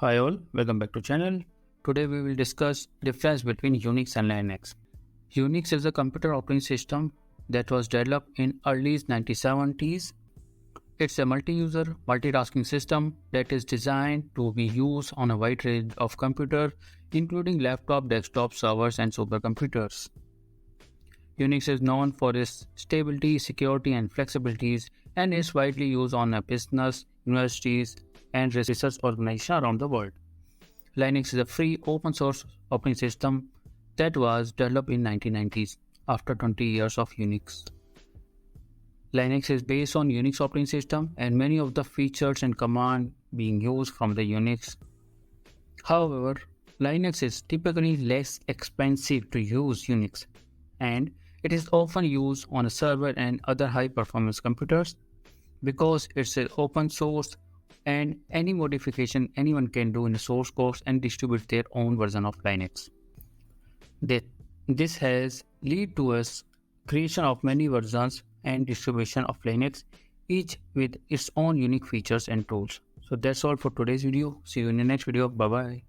Hi all, welcome back to channel. Today we will discuss difference between Unix and Linux. Unix is a computer operating system that was developed in early 1970s. It's a multi-user, multitasking system that is designed to be used on a wide range of computers, including laptop, desktop, servers, and supercomputers. Unix is known for its stability, security, and flexibilities, and is widely used on a business, universities, and research organizations around the world. Linux is a free open source operating system that was developed in 1990s after 20 years of Unix. Linux is based on Unix operating system and many of the features and commands being used from the Unix. However, Linux is typically less expensive to use Unix and it is often used on a server and other high performance computers because it's an open source and any modification anyone can do in a source code and distribute their own version of Linux. That this has led to us creation of many versions and distribution of Linux, each with its own unique features and tools. So that's all for today's video. See you in the next video. Bye bye.